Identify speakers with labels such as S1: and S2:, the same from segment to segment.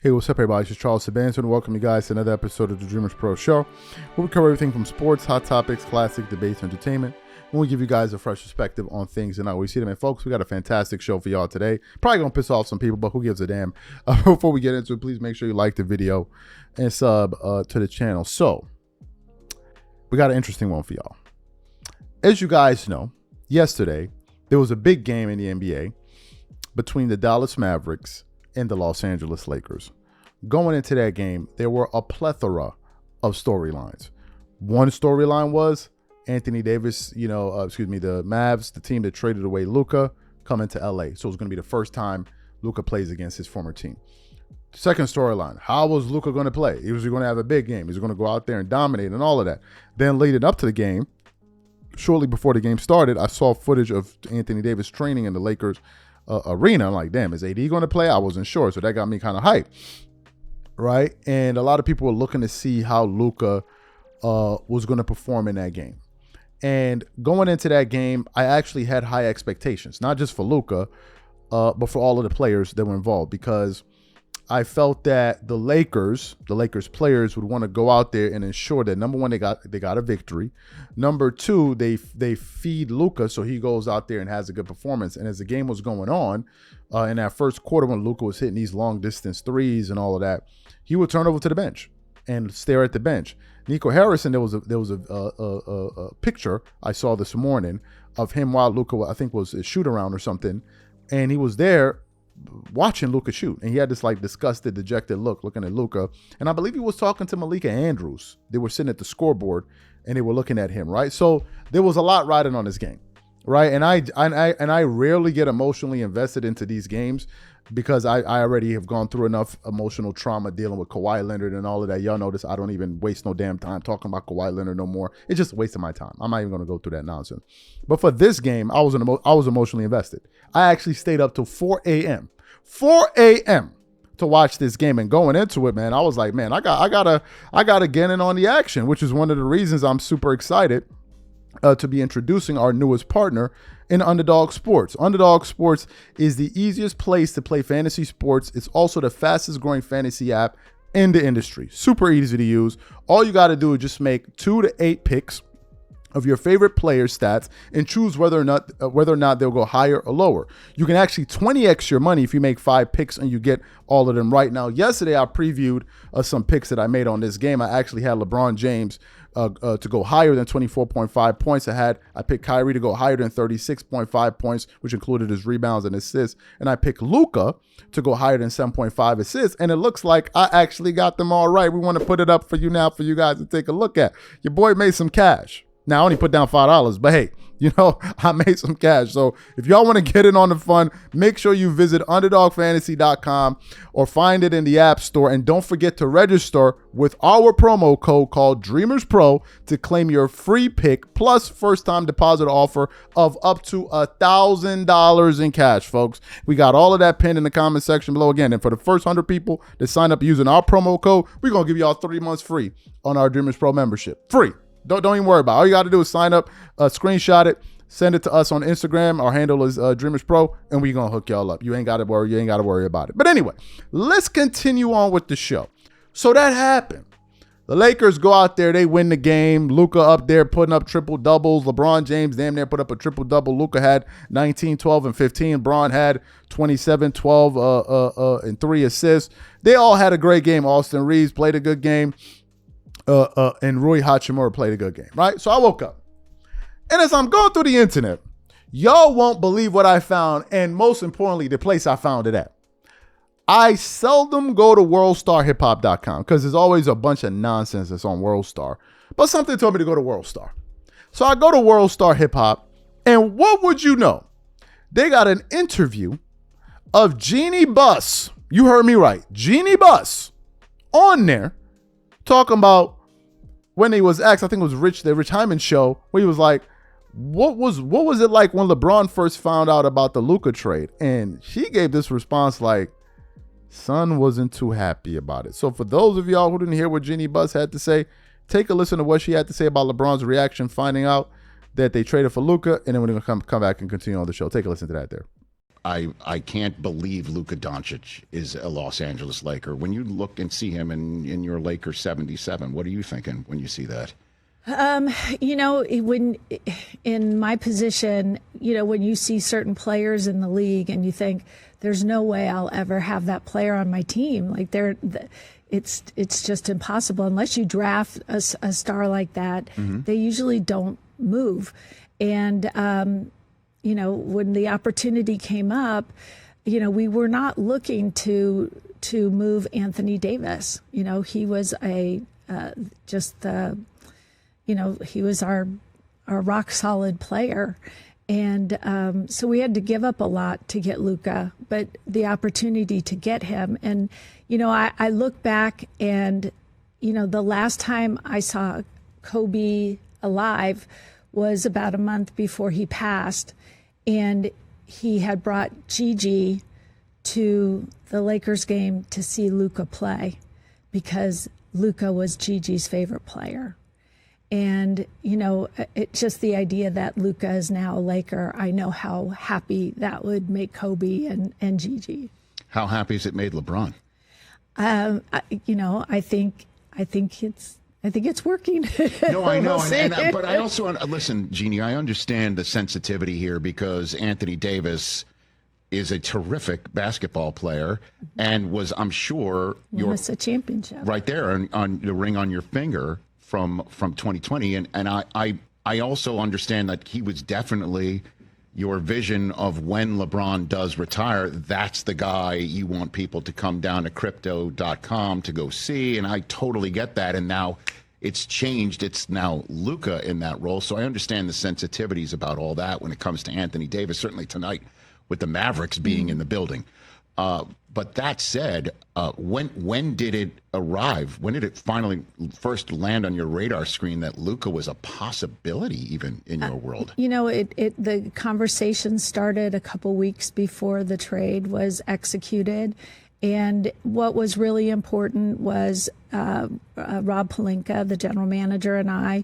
S1: Hey, what's up, everybody? This is Charles Sabanson, and welcome you guys to another episode of the Dreamers Pro Show, where we cover everything from sports, hot topics, classic debates, entertainment, and we give you guys a fresh perspective on things and how we see them. And folks, we got a fantastic show for y'all today. Probably gonna piss off some people, but who gives a damn? Before we get into it, please make sure you like the video and sub to the channel. So, we got an interesting one for y'all. As you guys know, yesterday there was a big game in the NBA between the Dallas Mavericks and the Los Angeles Lakers. Going into that game, there were a plethora of storylines. One storyline was Anthony Davis, the Mavs, the team that traded away Luka, coming to LA. So it was going to be the first time Luka plays against his former team. Second storyline, how was Luka going to play? He was going to have a big game. He was going to go out there and dominate and all of that. Then leading up to the game, shortly before the game started, I saw footage of Anthony Davis training in the Lakers arena. I'm like, damn, is AD going to play? I wasn't sure. So that got me kind of hyped, right? And a lot of people were looking to see how Luka was going to perform in that game. And going into that game, I actually had high expectations, not just for Luka, but for all of the players that were involved, because I felt that the Lakers players would want to go out there and ensure that, number one, they got a victory. Number two, they feed Luka so he goes out there and has a good performance. And as the game was going on, in that first quarter when Luka was hitting these long distance threes and all of that, he would turn over to the bench and stare at the bench. Nico Harrison, there was a picture I saw this morning of him while Luka, I think, was a shoot around or something, and he was there watching Luka shoot, and he had this like disgusted, dejected look looking at Luka, and I believe he was talking to Malika Andrews. They were sitting at the scoreboard and they were looking at him, right? So there was a lot riding on this game, right? And I rarely get emotionally invested into these games because I already have gone through enough emotional trauma dealing with Kawhi Leonard and all of that. Y'all notice I don't even waste no damn time talking about Kawhi Leonard no more. It's just a waste of my time. I'm not even going to go through that nonsense. But for this game, I was emotionally invested. I actually stayed up till 4 a.m. to watch this game, and going into it, man, I was like, man, I gotta get in on the action, which is one of the reasons I'm super excited to be introducing our newest partner in Underdog Sports. Underdog Sports is the easiest place to play fantasy sports. It's also the fastest growing fantasy app in the industry. Super easy to use. All you got to do is just make 2 to 8 picks of your favorite players' stats and choose whether or not they'll go higher or lower. You can actually 20x your money if you make 5 picks and you get all of them right. Now, yesterday I previewed some picks that I made on this game. I actually had Lebron James to go higher than 24.5 points. I picked Kyrie to go higher than 36.5 points, which included his rebounds and assists. And I picked Luka to go higher than 7.5 assists. And it looks like I actually got them all right. We want to put it up for you now for you guys to take a look at. Your boy made some cash. Now, I only put down $5, but hey, I made some cash. So if y'all want to get in on the fun, make sure you visit UnderdogFantasy.com or find it in the App Store. And don't forget to register with our promo code called DreamersPro to claim your free pick plus first-time deposit offer of up to $1,000 in cash, folks. We got all of that pinned in the comment section below. Again, and for the first 100 people that sign up using our promo code, we're going to give y'all 3 months free on our Dreamers Pro membership. Free. Don't even worry about it. All you got to do is sign up, screenshot it, send it to us on Instagram. Our handle is Dreamers Pro, and we're going to hook y'all up. You ain't got to worry. You ain't got to worry about it. But anyway, let's continue on with the show. So that happened. The Lakers go out there. They win the game. Luka up there putting up triple doubles. LeBron James damn near put up a triple double. Luka had 19, 12, and 15. Bron had 27, 12, and 3 assists. They all had a great game. Austin Reeves played a good game. And Rui Hachimura played a good game, right? So I woke up. And as I'm going through the internet, y'all won't believe what I found, and most importantly, the place I found it at. I seldom go to worldstarhiphop.com because there's always a bunch of nonsense that's on WorldStar. But something told me to go to WorldStar. So I go to WorldStar Hip Hop, and what would you know? They got an interview of Jeanie Buss. You heard me right. Jeanie Buss on there, talking about when he was asked, I think it was the Rich Hyman show, where he was like, what was it like when LeBron first found out about the Luka trade? And she gave this response like, son wasn't too happy about it. So for those of y'all who didn't hear what Jeanie Buss had to say, take a listen to what she had to say about LeBron's reaction finding out that they traded for Luka, and then we're going to come back and continue on the show. Take a listen to that there.
S2: I can't believe Luka Doncic is a Los Angeles Laker. When you look and see him in your Laker 77, what are you thinking when you see that?
S3: When in my position, when you see certain players in the league and you think there's no way I'll ever have that player on my team, like it's just impossible unless you draft a star like that. They usually don't move. And, when the opportunity came up, we were not looking to move Anthony Davis. He was he was our rock solid player. And so we had to give up a lot to get Luka, but the opportunity to get him. And, I look back and, the last time I saw Kobe alive was about a month before he passed. And he had brought Gigi to the Lakers game to see Luka play because Luka was Gigi's favorite player. And, it's just the idea that Luka is now a Laker. I know how happy that would make Kobe and Gigi.
S2: How happy has it made LeBron?
S3: I think it's working.
S2: No, I know. But I also, listen, Jeanie, I understand the sensitivity here because Anthony Davis is a terrific basketball player and was, I'm sure,
S3: it's a championship
S2: right there on the ring on your finger from 2020. And I also understand that he was definitely your vision of when LeBron does retire. That's the guy you want people to come down to crypto.com to go see. And I totally get that. And now it's changed. It's now Luka in that role. So I understand the sensitivities about all that when it comes to Anthony Davis, certainly tonight with the Mavericks being in the building. But that said, when did it arrive? When did it finally first land on your radar screen that Luka was a possibility even in your world?
S3: The conversation started a couple weeks before the trade was executed. And what was really important was Rob Pelinka, the general manager, and I,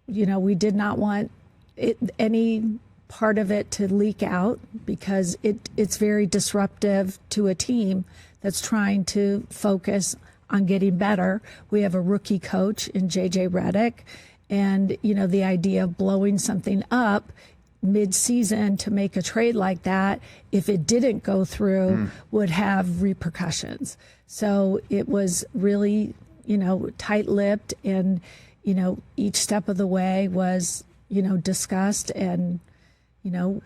S3: we did not want any part of it to leak out because it's very disruptive to a team that's trying to focus on getting better. We have a rookie coach in JJ Redick, and the idea of blowing something up mid-season to make a trade like that, if it didn't go through, would have repercussions. So it was really, tight-lipped, and each step of the way was discussed, and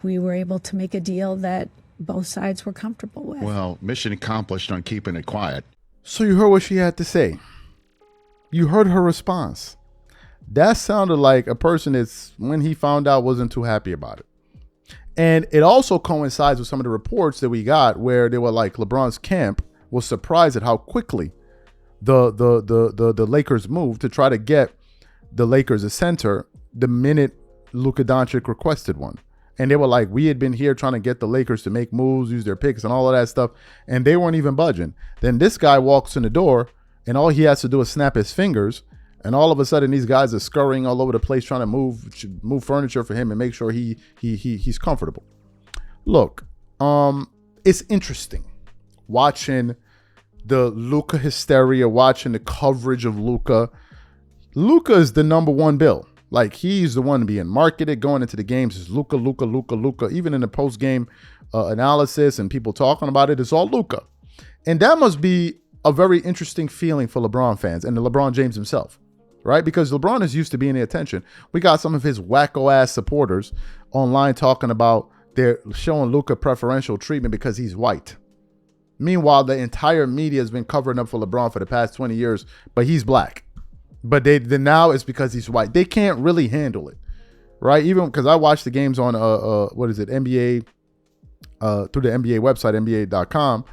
S3: we were able to make a deal that both sides were comfortable with.
S2: Well, mission accomplished on keeping it quiet.
S1: So you heard what she had to say. You heard her response. That sounded like a person that's, when he found out, wasn't too happy about it. And it also coincides with some of the reports that we got where they were like LeBron's camp was surprised at how quickly the Lakers moved to try to get the Lakers a center the minute Luka Doncic requested one. And they were like, we had been here trying to get the Lakers to make moves, use their picks and all of that stuff, and they weren't even budging. Then this guy walks in the door, and all he has to do is snap his fingers, and all of a sudden these guys are scurrying all over the place trying to move furniture for him and make sure he's comfortable. Look, it's interesting watching the Luka hysteria, watching the coverage of Luka. Luka is the number one bill. Like, he's the one being marketed going into the games. It's Luka, Luka, Luka, Luka. Even in the post-game analysis and people talking about it, it's all Luka. And that must be a very interesting feeling for LeBron fans and the LeBron James himself, right? Because LeBron is used to being the attention. We got some of his wacko-ass supporters online talking about they're showing Luka preferential treatment because he's white. Meanwhile, the entire media has been covering up for LeBron for the past 20 years, but he's black. But now it's because he's white. They can't really handle it, right? Even because I watch the games on NBA through the NBA website, NBA.com,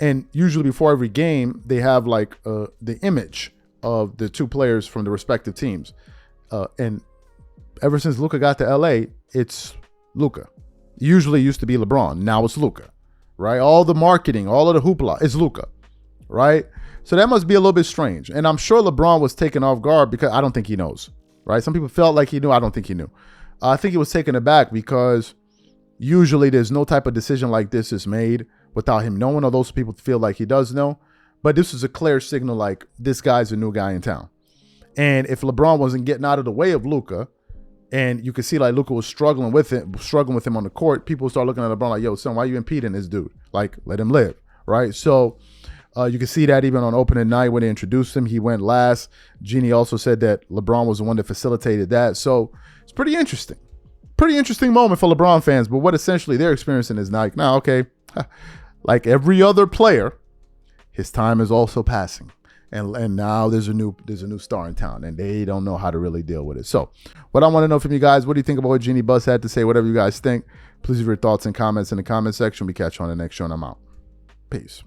S1: and usually before every game they have like the image of the two players from the respective teams. And ever since Luka got to LA, it's Luka. Usually it used to be LeBron. Now it's Luka, right? All the marketing, all of the hoopla is Luka, right? So that must be a little bit strange. And I'm sure LeBron was taken off guard because I don't think he knows, right? Some people felt like he knew. I don't think he knew. I think he was taken aback because Usually there's no type of decision like this is made without him knowing, or those people feel like he does know. But this is a clear signal like this guy's a new guy in town. And if LeBron wasn't getting out of the way of Luka, and you could see like Luka was struggling with him on the court, people start looking at LeBron like, yo, son, why are you impeding this dude? Like, let him live, right? So you can see that even on opening night when they introduced him, he went last. Jeanie also said that LeBron was the one that facilitated that. So it's pretty interesting. Pretty interesting moment for LeBron fans. But what essentially they're experiencing is like, now, okay, like every other player, his time is also passing. And now there's a new star in town, and they don't know how to really deal with it. So what I want to know from you guys, what do you think about what Jeanie Buss had to say? Whatever you guys think, please leave your thoughts and comments in the comment section. We catch you on the next show, and I'm out. Peace.